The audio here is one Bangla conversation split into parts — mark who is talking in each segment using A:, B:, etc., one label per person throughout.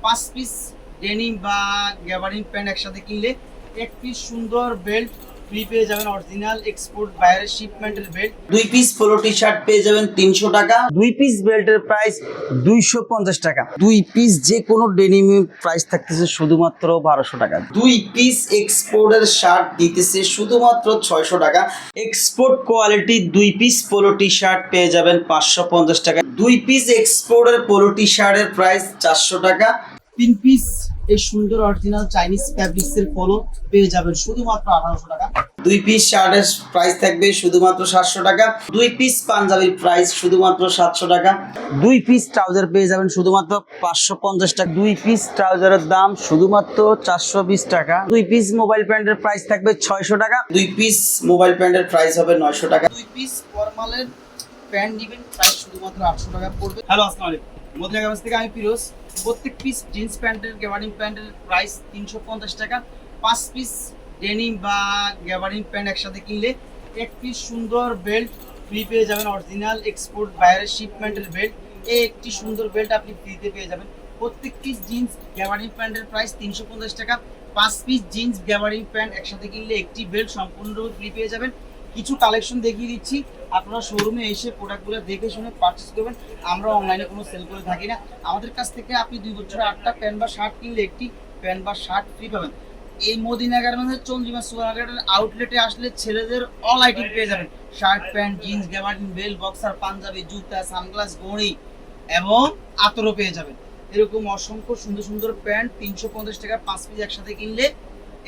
A: 5 পিস ডেনিম বা গ্যাবারিন প্যান্ট একসাথে কিনলে এক পিস সুন্দর বেল্ট ফ্রি পেয়ে যাবেন, অরিজিনাল এক্সপোর্ট বাইরের শিপমেন্টের belt. 2 piece polo T shirt পেয়ে যাবেন 300 টাকা। 2 পিস বেল্টের প্রাইস 250 টাকা। 2 পিস যে কোনো ডেনিম প্রাইস থাকতেছে শুধুমাত্র 1200 টাকা। 2 পিস এক্সপোর্টের শার্ট দিতেছে শুধুমাত্র 600 টাকা। Export quality 2 piece polo T shirt পেয়ে যাবেন 550 টাকা। 2 পিস এক্সপোর্টের পোলো টি শার্টের প্রাইস 400 টাকা। 3 পিস এই সুন্দর অরিজিনাল চাইনিজ ফ্যাব্রিক্সের পোলো পেয়ে যাবেন শুধুমাত্র 1800 টাকা। 2 পিস শার্টের প্রাইস থাকবে শুধুমাত্র 700 টাকা। 2 পিস পাঞ্জাবির প্রাইস শুধুমাত্র 700 টাকা। 2 পিস ট্রাউজার পেয়ে যাবেন শুধুমাত্র 550 টাকা। 2 পিস ট্রাউজারের দাম শুধুমাত্র 420 টাকা। 2 পিস মোবাইল প্যান্টের প্রাইস থাকবে 600 টাকা। 2 পিস মোবাইল প্যান্টের প্রাইস হবে 900 টাকা। 2 পিস ফরমালের প্যান্ট নেবেন প্রাইস শুধুমাত্র 800 টাকা পড়বে। হ্যালো, আসসালামু আলাইকুম। মদিনা গার্মেন্টস থেকে আমি ফিরোজ। প্রত্যেক পিস জিন্স প্যান্টের গ্যাবারিন প্যান্টের প্রাইস 350 টাকা। 5 পিস ডেনিম বা গ্যাবারিন প্যান্ট একসাথে কিনলে এক পিস সুন্দর বেল্ট ফ্রি পেয়ে যাবেন, অরিজিনাল এক্সপোর্ট বাইরের শিপমেন্টের বেল্ট। এই একটি সুন্দর বেল্ট আপনি ফ্রিতে পেয়ে যাবেন। প্রত্যেক পিস জিন্স গ্যাবারিন প্যান্টের প্রাইস 350 টাকা। 5 পিস জিন্স গ্যাবারিন প্যান্ট একসাথে কিনলে একটি বেল্ট সম্পূর্ণরূপে ফ্রি পেয়ে যাবেন। কিছু কালেকশন দেখিয়ে দিচ্ছি, আপনারা শোরুমে এসে প্রোডাক্টগুলো দেখে শুনে পারচেস করবেন। আমরা অনলাইনে কোনো সেল করে থাকি না। আমাদের কাছ থেকে আপনি 2 বছরে 8টা প্যান্ট বা শার্ট কিনলে একটি প্যান্ট বা শার্ট ফ্রি পাবেন। এই মদিনা গার্মেন্টসের চন্দ্রিমা সুপারমার্কেটের আউটলেটে আসলে ছেলেদের অল আইটেম পেয়ে যাবেন। Shirt, pant, jeans, gabardine, belt, boxer, panjabi, জুতা, সানগ্লাস, ঘড়ি এবং আতরও পেয়ে যাবেন। এরকম অসংখ্য সুন্দর সুন্দর প্যান্ট 350 টাকা 5 পিস একসাথে কিনলে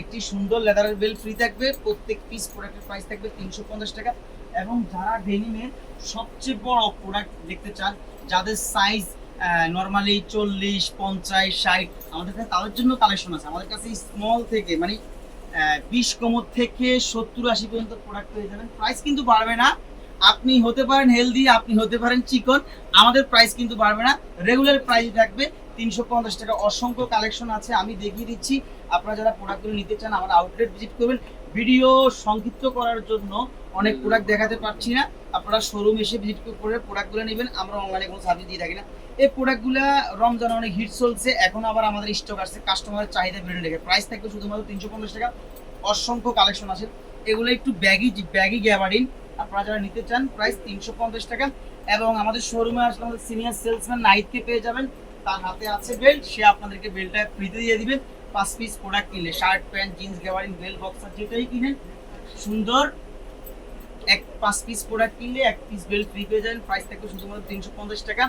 A: একটি সুন্দর লেদারের বেল্ট ফ্রি থাকবে। প্রত্যেক পিস প্রোডাক্টের প্রাইস থাকবে 350 টাকা। এবং যারা ডেনিমের সবচেয়ে বড় প্রোডাক্ট দেখতে চান, যাদের সাইজ নর্মালি 40, 50, 60, আমাদের কাছে তাদের জন্য কালেকশন আছে। আমাদের কাছে স্মল থেকে মানে 20 কোমর থেকে 70-80 পর্যন্ত প্রোডাক্ট পেয়ে যাবেন। প্রাইস কিন্তু বাড়বে না। আপনি হতে পারেন হেলদি, আপনি হতে পারেন চিকন, আমাদের প্রাইস কিন্তু বাড়বে না। রেগুলার প্রাইস থাকবে 350 টাকা। অসংখ্য কালেকশন আছে, আমি দেখিয়ে দিচ্ছি। আপনারা যারা প্রোডাক্টগুলো নিতে চান আমার আউটলেট ভিজিট করবেন। ভিডিও সংক্ষিপ্ত করার জন্য অনেক প্রোডাক্ট দেখাতে পারছি না। আপনারা শোরুম এসে ভিজিট করে প্রোডাক্টগুলো নেবেন। আমরা অনলাইনে কোনো সার্ভিস দিয়ে থাকি না। এই প্রোডাক্টগুলো রমজানে অনেক হিট চলছে, এখন আবার আমাদের স্টক আসছে, কাস্টমারের চাহিদা বেড়ে রেখে প্রাইস থাকবে শুধুমাত্র 350 টাকা। অসংখ্য কালেকশন আছে, এগুলো একটু ব্যাগি গ্যাবার্ডিন। আপনারা যারা নিতে চান প্রাইস 350 টাকা। এবং আমাদের শোরুমে আসলে আমাদের সিনিয়র সেলসম্যান নাইটকে পেয়ে যাবেন, তার হাতে আছে বেল্ট, সে আপনাদেরকে বেল্টটা ফ্রিতে দিয়ে দিবেন। 5 পিস প্রোডাক্ট কিনলে, shirt, pant, jeans, gabardine, belt, boxer যেটাই কিনেন সুন্দর 5 পিস প্রোডাক্ট কিনলে 1 পিস বেল্ট ফ্রি পেয়ে যাবেন। প্রাইস থাকবে শুধুমাত্র 350 টাকা।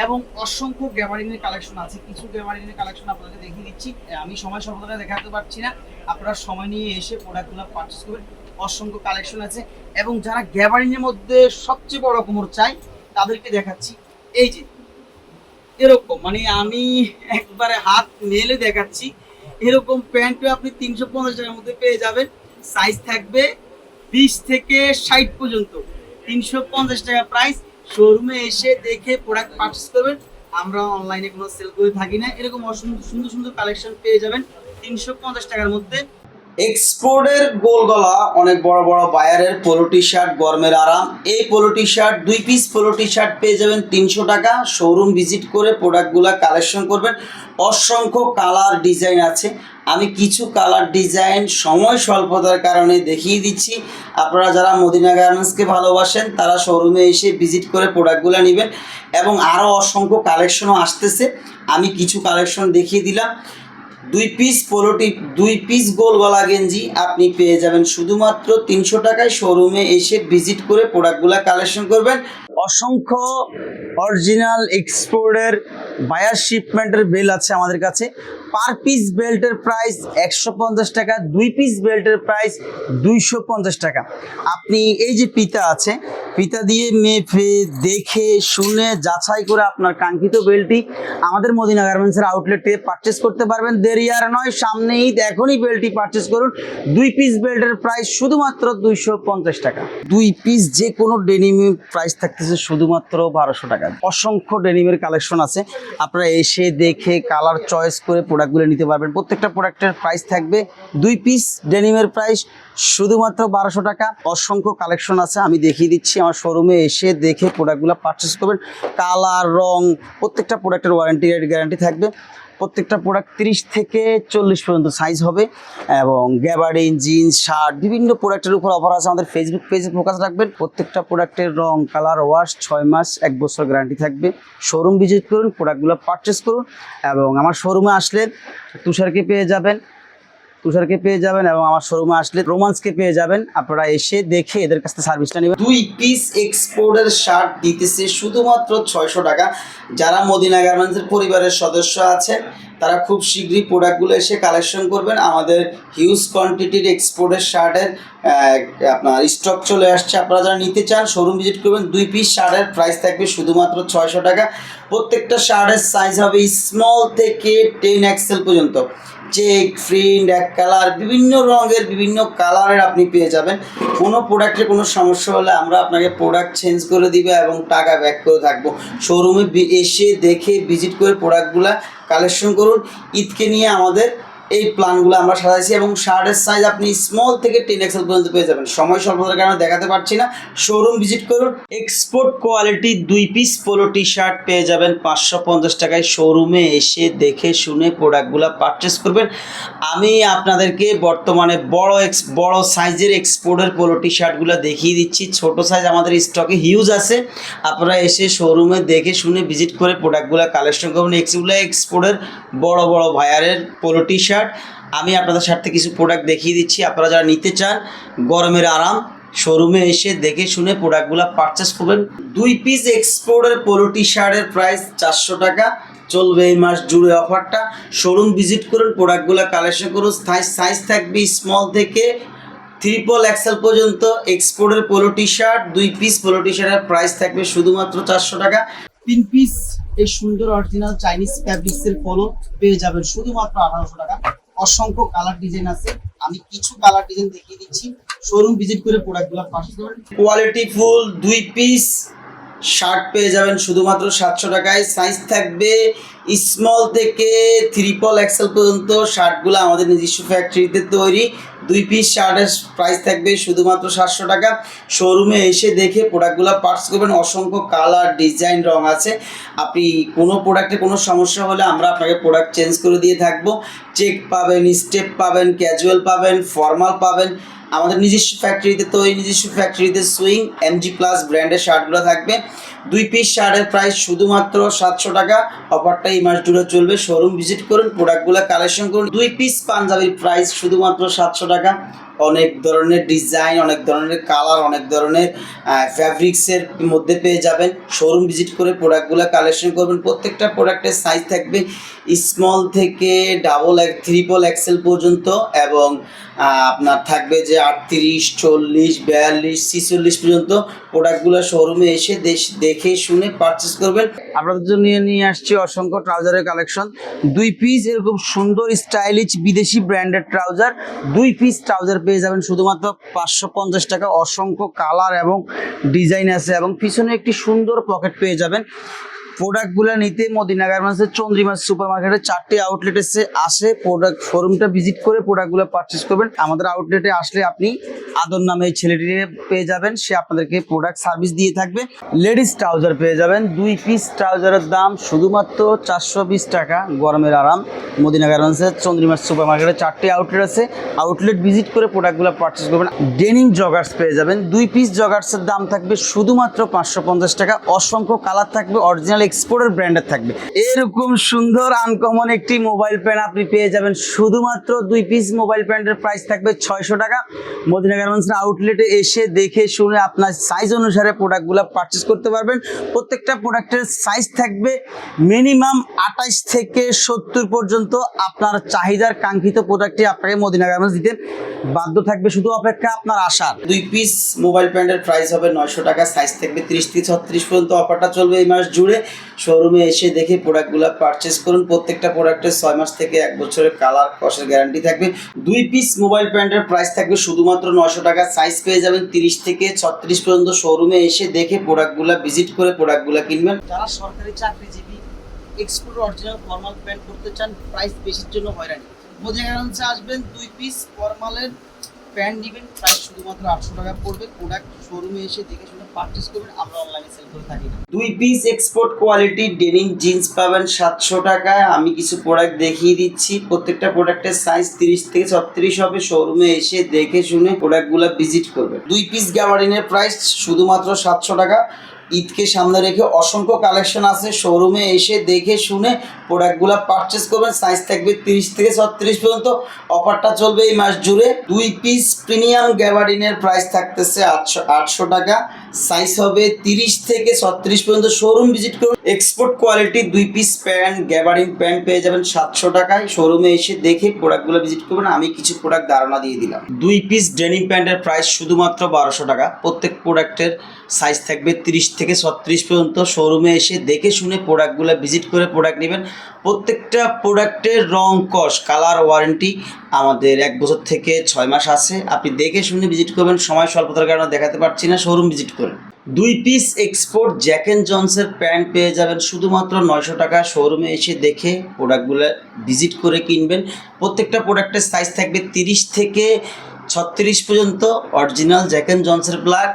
A: এবং অসংখ্য গ্যাবার্ডিনের কালেকশন আছে, কিছু গ্যাবার্ডিনের কালেকশন আপনাদের দেখিয়ে দিচ্ছি। আমি সময় স্বল্পতায় দেখাতে পারছি না, আপনারা সময় নিয়ে এসে প্রোডাক্টগুলো পারচেস করবেন। অসংখ্য কালেকশন আছে। এবং যারা গ্যাবার্ডিনের মধ্যে সবচেয়ে বড় কোমর চাই তাদেরকে দেখাচ্ছি। এই যে এরকম মানে আমি একবারে হাত মেলে দেখাচ্ছি, এরকম প্যান্টও আপনি 350 টাকার মধ্যে পেয়ে যাবেন। সাইজ থাকবে 20 থেকে 60 পর্যন্ত। 350 টাকা প্রাইস। শোরুমে এসে দেখে প্রোডাক্ট পারচেস করবেন। আমরা অনলাইনে কোনো সেল করে থাকি না। এরকম অসংখ্য সুন্দর সুন্দর কালেকশন পেয়ে যাবেন 350 টাকার মধ্যে। এক্সপোর্টের গোল গলা অনেক বড় বড় বায়ারের পোলো টি শার্ট, গরমের আরাম। এই polo T shirt 2 piece polo T shirt পেয়ে যাবেন 300 টাকা। শোরুম ভিজিট করে প্রোডাক্টগুলো কালেকশন করবেন। অসংখ্য কালার ডিজাইন আছে, আমি কিছু কালার ডিজাইন সময় স্বল্পতার কারণে দেখিয়ে দিচ্ছি। আপনারা যারা মদিনা গার্মেন্টসকে ভালোবাসেন তারা শোরুমে এসে ভিজিট করে প্রোডাক্টগুলো নেবেন। এবং আরও অসংখ্য কালেকশনও আসতেছে, আমি কিছু কালেকশন দেখিয়ে দিলাম। 2 পিস গোল গলা গেঞ্জি আপনি পেয়ে যাবেন শুধুমাত্র 300 টাকায়। শোরুমে এসে ভিজিট করে প্রোডাক্টগুলো কালেকশন করবেন। অসংখ্য অরিজিনাল এক্সপোর্টের বায়ার শিপমেন্টের বেল আছে আমাদের কাছে। পার পিস বেল্টের প্রাইস 150 টাকা। 2 পিস বেল্টের প্রাইস 250 টাকা। আপনি এই যে পিতা আছে, পিতা দিয়ে মেপে দেখে শুনে যাচাই করে আপনার কাঙ্ক্ষিত বেল্টটি আমাদের মদিনা গার্মেন্টসের আউটলেটে পারচেস করতে পারবেন। দেরি আর নয়, সামনে ঈদ, এখনই বেল্টটি পারচেস করুন। 2 পিস বেল্টের প্রাইস শুধুমাত্র 250 টাকা। 2 পিস যে কোনো ডেনিমের প্রাইস থাকতেছে শুধুমাত্র 1200 টাকা। অসংখ্য ডেনিমের কালেকশন আছে, আপনারা এসে দেখে কালার চয়েস করে প্রোডাক্টগুলো নিতে পারবেন। প্রত্যেকটা প্রোডাক্টের প্রাইস থাকবে 2 পিস ডেনিমের প্রাইস শুধুমাত্র 1200 টাকা। অসংখ্য কালেকশন আছে, আমি দেখিয়ে দিচ্ছি। আমার শোরুমে এসে দেখে প্রোডাক্টগুলো পারচেস করবেন। কালার, রং, প্রত্যেকটা প্রোডাক্টের ওয়ারেন্টি গ্যারান্টি থাকবে। প্রত্যেকটা প্রোডাক্ট 30 থেকে 40 পর্যন্ত সাইজ হবে এবং গ্যাবার্ডিন জিন্স শার্ট বিভিন্ন প্রোডাক্টের উপর অফার আছে। আমাদের ফেসবুক পেজে ফোকাস রাখবেন। প্রত্যেকটা প্রোডাক্টের রং কালার ওয়াশ 6 মাস 1 বছর গ্যারান্টি থাকবে। শোরুম ভিজিট করুন, প্রোডাক্টগুলো পারচেস করুন এবং আমার শোরুমে আসলে তুষারকে পেয়ে যাবেন এবং আমার শোরুমে আসলে রোমান্সকে পেয়ে যাবেন। আপনারা এসে দেখে এদের কাছ থেকে সার্ভিসটা নেবেন। 2 পিস এক্সপোর্টের শার্ট দিতেছে শুধুমাত্র 600 টাকা। যারা মদিনা গার্মেন্টসের পরিবারের সদস্য আছেন তারা খুব শীঘ্রই প্রোডাক্টগুলো এসে কালেকশন করবেন। আমাদের হিউজ কোয়ান্টিটির এক্সপোর্টের শার্টের আপনার স্টক চলে আসছে। আপনারা যারা নিতে চান শোরুম ভিজিট করবেন। 2 পিস শার্টের প্রাইস থাকবে শুধুমাত্র 600 টাকা। প্রত্যেকটা শার্টের সাইজ হবে স্মল থেকে 10 XL পর্যন্ত। চেক প্রিন্ট এক কালার বিভিন্ন রঙের বিভিন্ন কালারের আপনি পেয়ে যাবেন। কোনো প্রোডাক্টের কোনো সমস্যা হলে আমরা আপনাকে প্রোডাক্ট চেঞ্জ করে দিব এবং টাকা ব্যাক করে থাকবো। শোরুমে এসে দেখে ভিজিট করে প্রোডাক্টগুলো কালেকশন করুন। ঈদকে নিয়ে আমাদের এই প্ল্যানগুলো আমরা সাজাইছি এবং শার্টের সাইজ আপনি স্মল থেকে 10 XL পর্যন্ত পেয়ে যাবেন। সময় স্বল্পতার কারণে দেখাতে পারছি না। শোরুম ভিজিট করুন। Export quality 2 piece polo T shirt পেয়ে যাবেন 550 টাকায়। শোরুমে এসে দেখে শুনে প্রোডাক্টগুলো পারচেস করবেন। আমি আপনাদেরকে বর্তমানে বড় সাইজের এক্সপোর্টের পোলো টি শার্টগুলো দেখিয়ে দিচ্ছি। ছোট সাইজ আমাদের স্টকে হিউজ আছে। আপনারা এসে শোরুমে দেখে শুনে ভিজিট করে প্রোডাক্টগুলো কালেকশন করবেন। এক্সপোর্টের বড় ভাইয়ারের পোলো টি শার্ট আমি আপনাদের সাথে কিছু প্রোডাক্ট দেখিয়ে দিচ্ছি। আপনারা যারা নিতে চান গরমের আরাম শোরুমে এসে দেখে শুনে প্রোডাক্টগুলো পারচেস করবেন। 2 পিস এক্সপোর্টের পোলো টি শার্টের প্রাইস 400 টাকা। চলবে এই মাস জুড়ে অফারটা। শোরুম ভিজিট করুন, প্রোডাক্টগুলো কালেকশন করুন। সাইজ থাকবে স্মল থেকে 3 XL পর্যন্ত। এক্সপোর্টের polo T shirt 2 piece polo টি শার্টের প্রাইস থাকবে শুধুমাত্র 400 টাকা। 3 পিস এই সুন্দর অরিজিনাল চাইনিজ ফ্যাব্রিক্সের পোলো পেয়ে যাবেন শুধুমাত্র 1800 টাকা। অসংখ্য কালার ডিজাইন আছে, আমি কিছু কালার ডিজাইন দেখিয়ে দিচ্ছি। শোরুম ভিজিট করে প্রোডাক্টগুলো পারচেজ করুন। কোয়ালিটি ফুল 2 পিস শার্ট পেয়ে যাবেন শুধুমাত্র 700 টাকায়। সাইজ থাকবে স্মল থেকে 3 XL পর্যন্ত। শার্টগুলো আমাদের নিজস্ব ফ্যাক্টরিতে তৈরি। 2 পিস শার্টের প্রাইস থাকবে শুধুমাত্র 700 টাকা। শোরুমে এসে দেখে প্রোডাক্টগুলো পারচেজ করবেন। অসংখ্য কালার ডিজাইন রং আছে। আপনি কোনো প্রোডাক্টে কোনো সমস্যা হলে আমরা আপনাকে প্রোডাক্ট চেঞ্জ করে দিয়ে থাকবো। চেক পাবেন, স্টেপ পাবেন, ক্যাজুয়াল পাবেন, ফর্মাল পাবেন। আমাদের নিজস্ব ফ্যাক্টরিতে তৈরি, নিজস্ব ফ্যাক্টরিতে সুইং MG+ ব্র্যান্ডের শার্টগুলো থাকবে। 2 পিস শার্টের প্রাইস শুধুমাত্র 700 টাকা। অফারটা এই মাস জুড়ে চলবে। শোরুম ভিজিট করুন, প্রোডাক্টগুলো কালেকশন করুন। 2 পিস পাঞ্জাবির প্রাইস শুধুমাত্র 700 টাকা। অনেক ধরনের ডিজাইন, অনেক ধরনের কালার, অনেক ধরনের ফ্যাব্রিক্সের মধ্যে পেয়ে যাবেন। শোরুম ভিজিট করে প্রোডাক্টগুলো কালেকশন করবেন। প্রত্যেকটা প্রোডাক্টের সাইজ থাকবে স্মল থেকে 3 XL পর্যন্ত এবং আপনার থাকবে যে 38, 40, 42, 46 পর্যন্ত প্রোডাক্টগুলো শোরুমে এসে দেখে শুনে পারচেস করবেন। আপনাদের জন্য নিয়ে আসছি অসংখ্য ট্রাউজারের কালেকশন। 2 পিস এরকম সুন্দর স্টাইলিশ বিদেশি ব্র্যান্ডেড ট্রাউজার। 2 পিস ট্রাউজার পেয়ে যাবেন শুধুমাত্র 550 টাকা। অসংখ্য কালার এবং ডিজাইন আছে এবং পিছনে একটি সুন্দর পকেট পেয়ে যাবেন। প্রোডাক্টগুলো নিতে মদিনা গার্মেন্টসের চন্দ্রিমা সুপার মার্কেটে 4টি আউটলেট আসে। প্রোডাক্ট শোরুমটা ভিজিট করে প্রোডাক্টগুলো পারচেস করবেন। আমাদের আউটলেটে আসলে আপনি আদর নামে এই ছেলেটিকে পেয়ে যাবেন, সে আপনাদেরকে প্রোডাক্ট সার্ভিস দিয়ে থাকবে। লেডিস ট্রাউজার পেয়ে যাবেন। 2 পিস ট্রাউজারের দাম শুধুমাত্র 420 টাকা। গরমের আরাম মদিনা গার্মেন্টসের চন্দ্রিমা সুপার মার্কেটে 4টি আউটলেট আছে। আউটলেট ভিজিট করে প্রোডাক্টগুলো পারচেস করবেন। ডেনিম জগার্স পেয়ে যাবেন। 2 পিস জগার্সের দাম থাকবে শুধুমাত্র 550 টাকা। অসংখ্য কালার থাকবে, অরিজিনাল এক্সপোর্টের ব্র্যান্ডের থাকবে। এরকম সুন্দর আনকমন একটি মোবাইল প্যান্ট আপনি পেয়ে যাবেন শুধুমাত্র 2 পিস মোবাইল প্যান্টের প্রাইস থাকবে 600 টাকা। মদিনা গার্মেন্টসের আউটলেটে এসে দেখে শুনে আপনার সাইজ অনুসারে প্রোডাক্টগুলো পারচেস করতে পারবেন। প্রত্যেকটা প্রোডাক্টের সাইজ থাকবে মিনিমাম 28 থেকে 70 পর্যন্ত। আপনার চাহিদার কাঙ্ক্ষিত প্রোডাক্টটি আপনাকে মদিনা গার্মেন্টস দিতে বাধ্য থাকবে। শুধু অপেক্ষা আপনার আসার। 2 পিস মোবাইল প্যান্টের প্রাইস হবে 900 টাকা। সাইজ থাকবে 30 থেকে 36 পর্যন্ত। অফারটা চলবে এই মাস জুড়ে। শোরুমে এসে দেখে প্রোডাক্টগুলো পারচেস করুন। প্রত্যেকটা প্রোডাক্টের 6 মাস থেকে 1 বছরের কালার কসের গ্যারান্টি থাকবে। 2 পিস মোবাইল প্যান্টের প্রাইস থাকবে শুধুমাত্র 900 টাকা। সাইজ পেয়ে যাবেন 30 থেকে 36 পর্যন্ত। শোরুমে এসে দেখে প্রোডাক্টগুলো ভিজিট করে প্রোডাক্টগুলো কিনবেন। যারা সরকারি চাকরিজীবী এক্সপোর্ট অরিজিনাল ফর্মাল প্যান্ট করতে চান, প্রাইস বেশির জন্য হয়রানি, মদিনা গার্মেন্টসে আসবেন। 2 পিস ফর্মালের প্যান্ট নেবেন প্রাইস শুধুমাত্র 800 টাকা পড়বে। প্রোডাক্ট শোরুমে এসে দেখে শুনে পারচেজ করবেন, আমরা অনলাইনে সেল করে থাকি না। 2 piece export quality denim jeans পাবেন 700 টাকায়। আমি কিছু প্রোডাক্ট দেখিয়ে দিচ্ছি, প্রত্যেকটা প্রোডাক্টের সাইজ 30 থেকে 36 হবে। শোরুমে এসে দেখে শুনে প্রোডাক্টগুলো ভিজিট করবেন। 2 পিস গ্যাবার্ডিনের প্রাইস শুধুমাত্র 700 টাকা। ঈদকে সামনে রেখে অসংখ্য কালেকশন আছে, শোরুমে এসে দেখে শুনে প্রোডাক্টগুলো পারচেস করবেন। সাইজ থাকবে 30 থেকে 36 পর্যন্ত। অফারটা চলবে এই মাস জুড়ে। 2 পিস প্রিমিয়াম গ্যাবার্ডিনের প্রাইস থাকতেছে 800 টাকা। সাইজ হবে 30 থেকে 36 পর্যন্ত। শোরুম ভিজিট করুন। Export quality 2 piece pant gabardine pant পেয়ে যাবেন 700 টাকায়। শোরুমে এসে দেখে প্রোডাক্টগুলো ভিজিট করবেন। আমি কিছু প্রোডাক্ট ধারণা দিয়ে দিলাম। 2 পিস ডেনিম প্যান্টের প্রাইস শুধুমাত্র 1200 টাকা। প্রত্যেক প্রোডাক্টের সাইজ থাকবে 30 থেকে 36 পর্যন্ত। শোরুমে এসে দেখে শুনে প্রোডাক্টগুলো ভিজিট করে প্রোডাক্ট নেবেন। প্রত্যেকটা প্রোডাক্টের রং, কস, কালার ওয়ারেন্টি আমাদের 1 বছর থেকে 6 মাস আছে। আপনি দেখে শুনে ভিজিট করবেন। সময় স্বল্পতার কারণে দেখাতে পারছি না, শোরুম ভিজিট করেন। 2 পিস এক্সপোর্ট জ্যাক অ্যান্ড জনসের প্যান্ট পেয়ে যাবেন শুধুমাত্র 900 টাকা। শোরুমে এসে দেখে প্রোডাক্টগুলো ভিজিট করে কিনবেন। প্রত্যেকটা প্রোডাক্টের সাইজ থাকবে 30 থেকে 36 পর্যন্ত। অরিজিনাল জ্যাক অ্যান্ড জনসের ব্ল্যাক